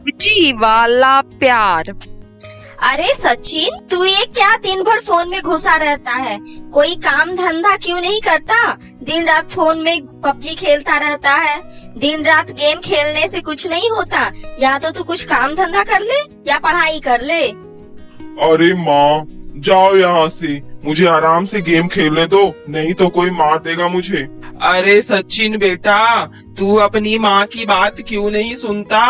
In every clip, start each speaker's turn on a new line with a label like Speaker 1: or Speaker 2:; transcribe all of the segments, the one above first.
Speaker 1: PUBG वाला प्यार।
Speaker 2: अरे सचिन, तू ये क्या दिन भर फोन में घुसा रहता है? कोई काम धंधा क्यों नहीं करता? दिन रात फोन में पबजी खेलता रहता है। दिन रात गेम खेलने से कुछ नहीं होता। या तो तू कुछ काम धंधा कर ले या पढ़ाई कर ले।
Speaker 3: अरे माँ, जाओ यहाँ से, मुझे आराम से गेम खेलने दो, नहीं तो कोई मार देगा मुझे।
Speaker 4: अरे सचिन बेटा, तू अपनी माँ की बात क्यों नहीं सुनता?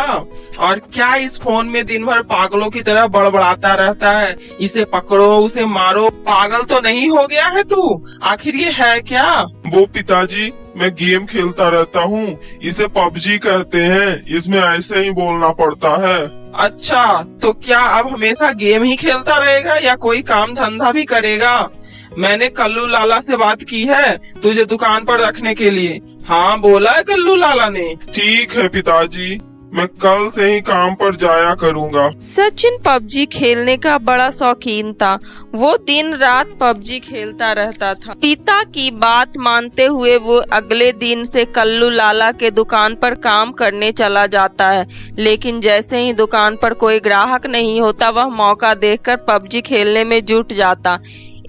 Speaker 4: और क्या इस फोन में दिन भर पागलों की तरह बड़बड़ाता रहता है? इसे पकड़ो, उसे मारो। पागल तो नहीं हो गया है तू? आखिर ये है क्या?
Speaker 3: वो पिताजी, मैं गेम खेलता रहता हूँ, इसे पबजी कहते हैं, इसमें ऐसे ही बोलना पड़ता है।
Speaker 4: अच्छा, तो क्या अब हमेशा गेम ही खेलता रहेगा या कोई काम धंधा भी करेगा? मैंने कल्लू लाला से बात की है तुझे दुकान पर रखने के लिए। हाँ, बोला है कल्लू लाला ने।
Speaker 3: ठीक है पिताजी, मैं कल से ही काम पर जाया करूँगा।
Speaker 1: सचिन पबजी खेलने का बड़ा शौकीन था। वो दिन रात पबजी खेलता रहता था। पिता की बात मानते हुए वो अगले दिन से कल्लू लाला के दुकान पर काम करने चला जाता है। लेकिन जैसे ही दुकान पर कोई ग्राहक नहीं होता, वह मौका देखकर पबजी खेलने में जुट जाता।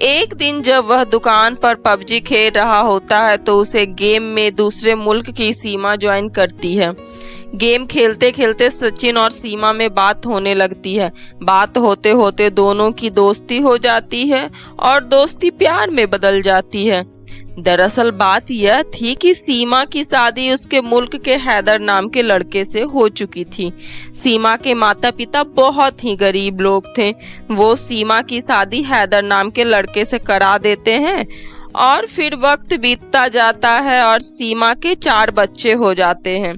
Speaker 1: एक दिन जब वह दुकान पर पबजी खेल रहा होता है तो उसे गेम में दूसरे मुल्क की सीमा ज्वाइन करती है। गेम खेलते खेलते सचिन और सीमा में बात होने लगती है। बात होते होते दोनों की दोस्ती हो जाती है और दोस्ती प्यार में बदल जाती है। दरअसल बात यह थी कि सीमा की शादी उसके मुल्क के हैदर नाम के लड़के से हो चुकी थी। सीमा के माता पिता बहुत ही गरीब लोग थे। वो सीमा की शादी हैदर नाम के लड़के से करा देते हैं और फिर वक्त बीतता जाता है और सीमा के 4 बच्चे हो जाते हैं।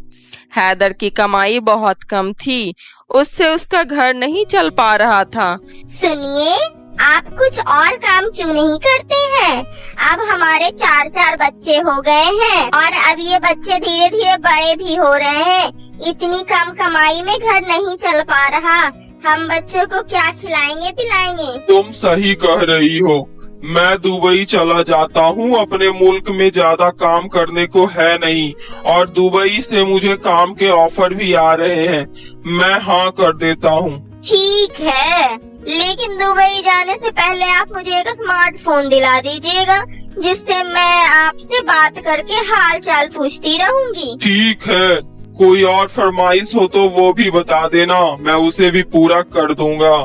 Speaker 1: हैदर की कमाई बहुत कम थी, उससे उसका घर नहीं चल पा रहा था।
Speaker 5: सुनिए, आप कुछ और काम क्यों नहीं करते हैं? अब हमारे 4 बच्चे हो गए हैं और अब ये बच्चे धीरे धीरे बड़े भी हो रहे हैं। इतनी कम कमाई में घर नहीं चल पा रहा। हम बच्चों को क्या खिलाएंगे पिलाएंगे?
Speaker 3: तुम सही कह रही हो। मैं दुबई चला जाता हूँ, अपने मुल्क में ज्यादा काम करने को है नहीं और दुबई से मुझे काम के ऑफर भी आ रहे हैं। मैं हाँ कर देता हूँ।
Speaker 5: ठीक है, लेकिन दुबई जाने से पहले आप मुझे एक स्मार्टफोन दिला दीजिएगा, जिससे मैं आपसे बात करके हाल चाल पूछती रहूंगी।
Speaker 3: ठीक है, कोई और फरमाइश हो तो वो भी बता देना, मैं उसे भी पूरा कर दूंगा।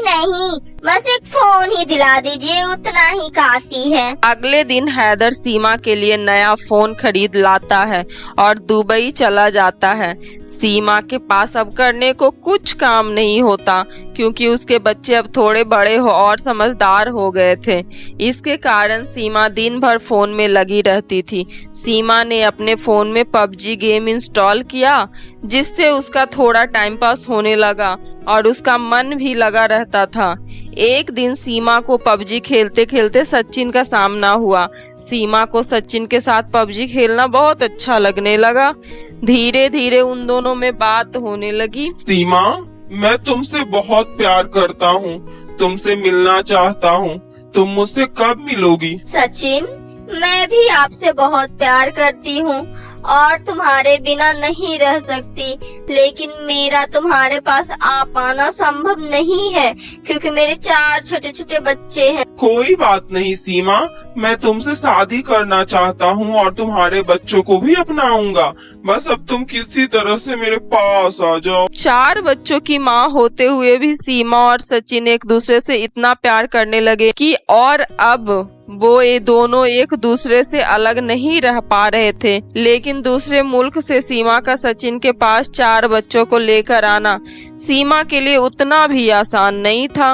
Speaker 5: नहीं, बस एक फोन ही दिला दीजिए, उतना ही काफी है।
Speaker 1: अगले दिन हैदर सीमा के लिए नया फोन खरीद लाता है और दुबई चला जाता है। सीमा के पास अब करने को कुछ काम नहीं होता क्योंकि उसके बच्चे अब थोड़े बड़े हो और समझदार हो गए थे। इसके कारण सीमा दिन भर फोन में लगी रहती थी। सीमा ने अपने फोन में पबजी गेम इंस्टॉल किया, जिससे उसका थोड़ा टाइम पास होने लगा और उसका मन भी लगा रहता था। एक दिन सीमा को पबजी खेलते खेलते सचिन का सामना हुआ। सीमा को सचिन के साथ पबजी खेलना बहुत अच्छा लगने लगा। धीरे धीरे उन दोनों में बात होने लगी।
Speaker 3: सीमा, मैं तुमसे बहुत प्यार करता हूँ, तुमसे मिलना चाहता हूँ, तुम मुझसे कब मिलोगी?
Speaker 2: सचिन, मैं भी आपसे बहुत प्यार करती हूँ और तुम्हारे बिना नहीं रह सकती, लेकिन मेरा तुम्हारे पास आ पाना संभव नहीं है क्योंकि मेरे 4 छोटे छोटे बच्चे हैं।
Speaker 3: कोई बात नहीं सीमा, मैं तुमसे शादी करना चाहता हूँ और तुम्हारे बच्चों को भी अपनाऊंगा। बस अब तुम किसी तरह से मेरे पास आ जाओ।
Speaker 1: 4 बच्चों की माँ होते हुए भी सीमा और सचिन एक दूसरे से इतना प्यार करने लगे कि और अब वो ये दोनों एक दूसरे से अलग नहीं रह पा रहे थे। लेकिन दूसरे मुल्क से सीमा का सचिन के पास 4 बच्चों को लेकर आना सीमा के लिए उतना भी आसान नहीं था।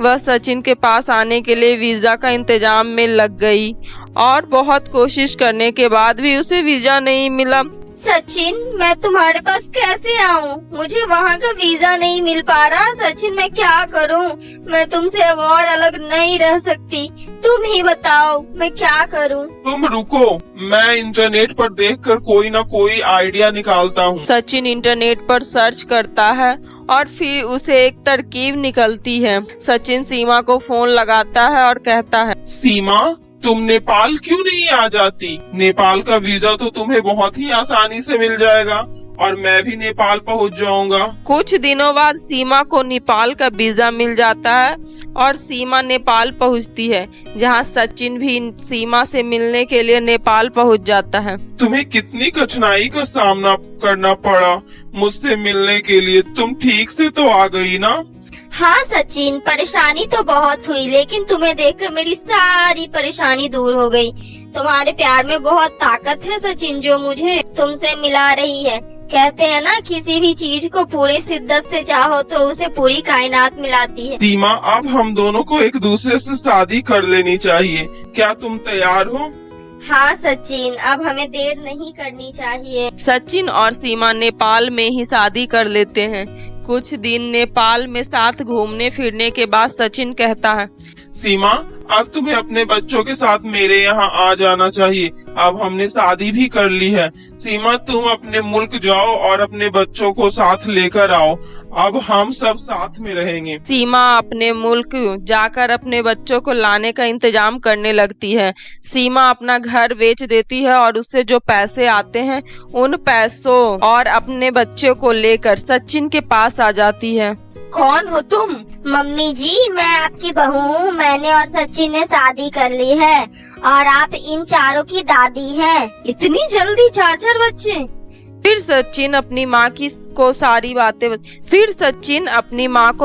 Speaker 1: वह सचिन के पास आने के लिए वीजा का इंतजाम में लग गई और बहुत कोशिश करने के बाद भी उसे वीजा नहीं मिला।
Speaker 2: सचिन, मैं तुम्हारे पास कैसे आऊँ? मुझे वहाँ का वीजा नहीं मिल पा रहा। सचिन, मैं क्या करूँ? मैं तुमसे अब और अलग नहीं रह सकती। तुम ही बताओ, मैं क्या करूँ?
Speaker 3: तुम रुको, मैं इंटरनेट पर देखकर कोई ना कोई आइडिया निकालता हूँ।
Speaker 1: सचिन इंटरनेट पर सर्च करता है और फिर उसे एक तरकीब निकलती है। सचिन सीमा को फोन लगाता है और कहता है,
Speaker 3: सीमा, तुम नेपाल क्यों नहीं आ जाती? नेपाल का वीजा तो तुम्हें बहुत ही आसानी से मिल जाएगा और मैं भी नेपाल पहुंच जाऊंगा।
Speaker 1: कुछ दिनों बाद सीमा को नेपाल का वीजा मिल जाता है और सीमा नेपाल पहुंचती है, जहां सचिन भी सीमा से मिलने के लिए नेपाल पहुंच जाता है।
Speaker 3: तुम्हें कितनी कठिनाई का सामना करना पड़ा मुझसे मिलने के लिए। तुम ठीक से तो आ गई ना?
Speaker 2: हाँ सचिन, परेशानी तो बहुत हुई, लेकिन तुम्हें देखकर मेरी सारी परेशानी दूर हो गई। तुम्हारे प्यार में बहुत ताकत है सचिन, जो मुझे तुमसे मिला रही है। कहते हैं ना, किसी भी चीज को पूरी शिद्दत से चाहो तो उसे पूरी कायनात मिलाती है।
Speaker 3: सीमा, अब हम दोनों को एक दूसरे से शादी कर लेनी चाहिए। क्या तुम तैयार हो?
Speaker 2: हाँ सचिन, अब हमें देर नहीं करनी चाहिए।
Speaker 1: सचिन और सीमा नेपाल में ही शादी कर लेते हैं। कुछ दिन नेपाल में साथ घूमने फिरने के बाद सचिन कहता है,
Speaker 3: सीमा, अब तुम्हें अपने बच्चों के साथ मेरे यहाँ आ जाना चाहिए। अब हमने शादी भी कर ली है। सीमा, तुम अपने मुल्क जाओ और अपने बच्चों को साथ लेकर आओ। अब हम सब साथ में रहेंगे।
Speaker 1: सीमा अपने मुल्क जाकर अपने बच्चों को लाने का इंतजाम करने लगती है। सीमा अपना घर बेच देती है और उससे जो पैसे आते हैं उन पैसों और अपने बच्चों को लेकर सचिन के पास आ जाती है।
Speaker 2: कौन हो तुम?
Speaker 5: मम्मी जी, मैं आपकी बहू हूँ। मैंने और सचिन ने शादी कर ली है और आप इन चारों की दादी हैं।
Speaker 2: इतनी जल्दी 4 बच्चे?
Speaker 1: फिर सचिन अपनी माँ को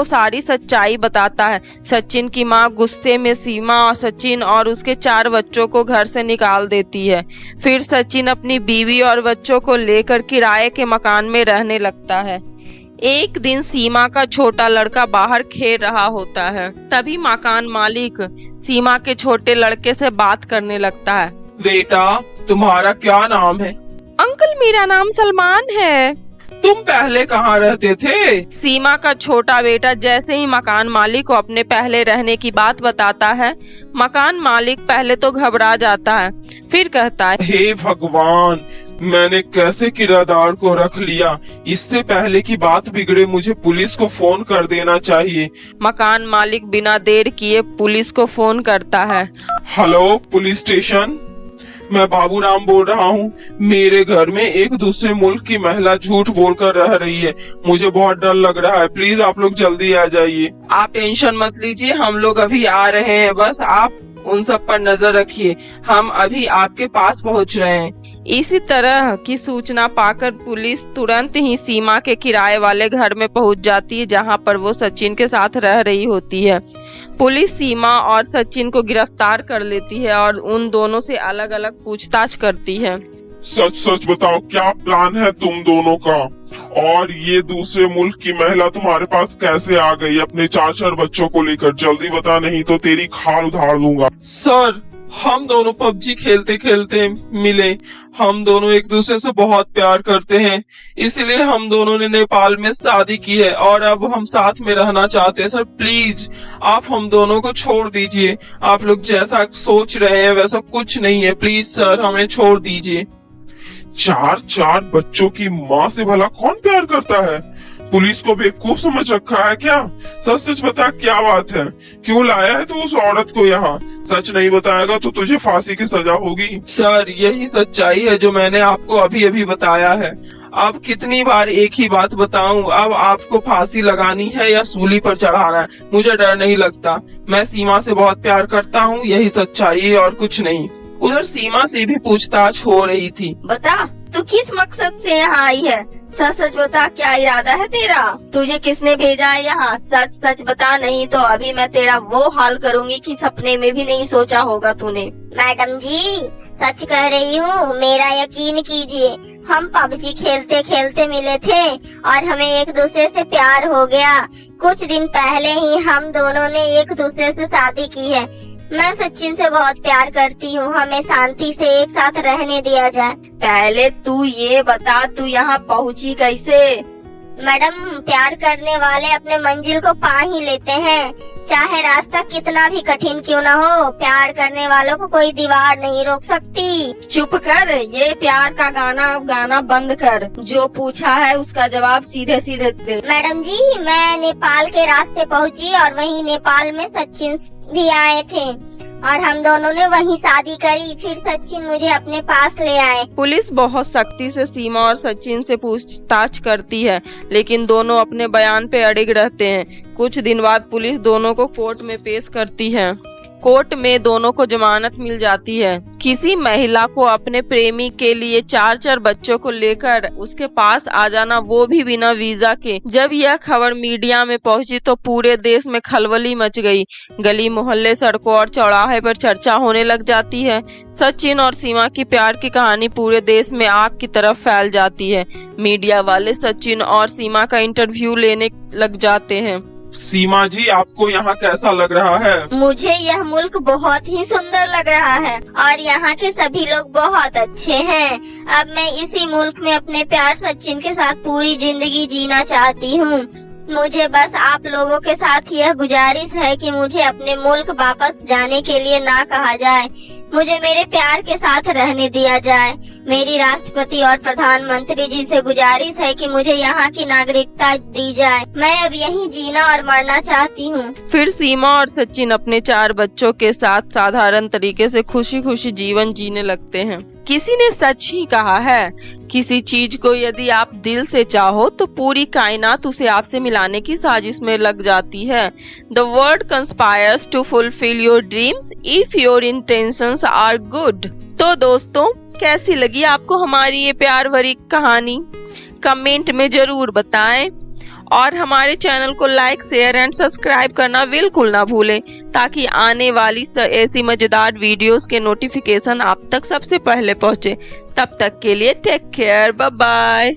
Speaker 1: सारी सच्चाई बताता है। सचिन की माँ गुस्से में सीमा और सचिन और उसके 4 बच्चों को घर से निकाल देती है। फिर सचिन अपनी बीवी और बच्चों को लेकर किराए के मकान में रहने लगता है। एक दिन सीमा का छोटा लड़का बाहर खेल रहा होता है। तभी मकान मालिक सीमा के छोटे लड़के से बात करने लगता है।
Speaker 4: बेटा, तुम्हारा क्या नाम है?
Speaker 1: अंकल, मेरा नाम सलमान है।
Speaker 4: तुम पहले कहाँ रहते थे?
Speaker 1: सीमा का छोटा बेटा जैसे ही मकान मालिक को अपने पहले रहने की बात बताता है, मकान मालिक पहले तो घबरा जाता है, फिर कहता है,
Speaker 3: हे भगवान, मैंने कैसे किराएदार को रख लिया। इससे पहले की बात बिगड़े मुझे पुलिस को फोन कर देना चाहिए।
Speaker 1: मकान मालिक बिना देर किए पुलिस को फोन करता है।
Speaker 3: हेलो पुलिस स्टेशन, मैं बाबूराम बोल रहा हूँ। मेरे घर में एक दूसरे मुल्क की महिला झूठ बोलकर रह रही है। मुझे बहुत डर लग रहा है। प्लीज आप लोग जल्दी आ जाइए।
Speaker 4: आप टेंशन मत लीजिए, हम लोग अभी आ रहे हैं। बस आप उन सब पर नजर रखिए, हम अभी आपके पास पहुंच रहे हैं।
Speaker 1: इसी तरह की सूचना पाकर पुलिस तुरंत ही सीमा के किराए वाले घर में पहुंच जाती है, जहां पर वो सचिन के साथ रह रही होती है। पुलिस सीमा और सचिन को गिरफ्तार कर लेती है और उन दोनों से अलग अलग पूछताछ करती है।
Speaker 3: सच सच बताओ, क्या प्लान है तुम दोनों का? और ये दूसरे मुल्क की महिला तुम्हारे पास कैसे आ गई अपने 4 बच्चों को लेकर? जल्दी बता, नहीं तो तेरी खाल उधार दूंगा।
Speaker 4: सर, हम दोनों पबजी खेलते खेलते मिले। हम दोनों एक दूसरे से बहुत प्यार करते हैं, इसलिए हम दोनों ने नेपाल में शादी की है और अब हम साथ में रहना चाहते हैं। सर प्लीज, आप हम दोनों को छोड़ दीजिए। आप लोग जैसा सोच रहे हैं वैसा कुछ नहीं है। प्लीज सर, हमें छोड़ दीजिए।
Speaker 3: 4 बच्चों की माँ से भला कौन प्यार करता है? पुलिस को बेवकूफ समझ रखा है क्या? सच सच बता, क्या बात है? क्यों लाया है तू उस औरत को यहाँ? सच नहीं बताएगा तो तुझे फांसी की सजा होगी।
Speaker 4: सर, यही सच्चाई है जो मैंने आपको अभी अभी बताया है। अब कितनी बार एक ही बात बताऊं? अब आपको फांसी लगानी है या सूली पर चढ़ाना है? मुझे डर नहीं लगता। मैं सीमा से बहुत प्यार करता हूँ, यही सच्चाई है और कुछ नहीं। उधर सीमा से भी पूछताछ हो रही थी।
Speaker 2: बता, तू किस मकसद से यहाँ आई है? सच सच बता, क्या इरादा है तेरा? तुझे किसने भेजा है यहाँ? सच सच बता, नहीं तो अभी मैं तेरा वो हाल करूँगी कि सपने में भी नहीं सोचा होगा तूने।
Speaker 5: मैडम जी, सच कह रही हूँ, मेरा यकीन कीजिए। हम पबजी खेलते खेलते मिले थे और हमें एक दूसरे से प्यार हो गया। कुछ दिन पहले ही हम दोनों ने एक दूसरे से शादी की है। मैं सचिन से बहुत प्यार करती हूँ, हमें शांति से एक साथ रहने दिया जाए।
Speaker 2: पहले तू ये बता, तू यहाँ पहुँची कैसे?
Speaker 5: मैडम, प्यार करने वाले अपने मंजिल को पा ही लेते हैं, चाहे रास्ता कितना भी कठिन क्यों न हो। प्यार करने वालों को कोई दीवार नहीं रोक सकती।
Speaker 2: चुप कर, ये प्यार का गाना बंद कर। जो पूछा है उसका जवाब सीधे सीधे दे।
Speaker 5: मैडम जी, मैं नेपाल के रास्ते पहुंची और वहीं नेपाल में सचिन भी आए थे और हम दोनों ने वहीं शादी करी। फिर सचिन मुझे अपने पास ले आए।
Speaker 1: पुलिस बहुत सख्ती से सीमा और सचिन से पूछताछ करती है, लेकिन दोनों अपने बयान पे अड़िग रहते हैं। कुछ दिन बाद पुलिस दोनों को कोर्ट में पेश करती है। कोर्ट में दोनों को जमानत मिल जाती है। किसी महिला को अपने प्रेमी के लिए 4-4 बच्चों को लेकर उसके पास आ जाना, वो भी बिना वीजा के। जब यह खबर मीडिया में पहुंची तो पूरे देश में खलबली मच गई। गली मोहल्ले, सड़कों और चौराहे पर चर्चा होने लग जाती है। सचिन और सीमा की प्यार की कहानी पूरे देश में आग की तरफ फैल जाती है। मीडिया वाले सचिन और सीमा का इंटरव्यू लेने लग जाते हैं।
Speaker 3: सीमा जी, आपको यहाँ कैसा लग रहा है?
Speaker 5: मुझे यह मुल्क बहुत ही सुंदर लग रहा है और यहाँ के सभी लोग बहुत अच्छे हैं। अब मैं इसी मुल्क में अपने प्यार सचिन के साथ पूरी जिंदगी जीना चाहती हूँ। मुझे बस आप लोगों के साथ यह गुजारिश है कि मुझे अपने मुल्क वापस जाने के लिए ना कहा जाए। मुझे मेरे प्यार के साथ रहने दिया जाए। मेरी राष्ट्रपति और प्रधानमंत्री जी से गुजारिश है कि मुझे यहाँ की नागरिकता दी जाए। मैं अब यहीं जीना और मरना चाहती हूँ।
Speaker 1: फिर सीमा और सचिन अपने 4 बच्चों के साथ साधारण तरीके से खुशी खुशी जीवन जीने लगते हैं। किसी ने सच ही कहा है, किसी चीज को यदि आप दिल से चाहो तो पूरी कायनात उसे आपसे मिलाने की साजिश में लग जाती है। The world conspires to fulfill your dreams if your intentions are good। तो दोस्तों, कैसी लगी आपको हमारी ये प्यार भरी कहानी? कमेंट में जरूर बताएं और हमारे चैनल को लाइक, शेयर एंड सब्सक्राइब करना बिल्कुल ना भूलें, ताकि आने वाली ऐसी मजेदार वीडियोस के नोटिफिकेशन आप तक सबसे पहले पहुंचे। तब तक के लिए टेक केयर, बाय बाय।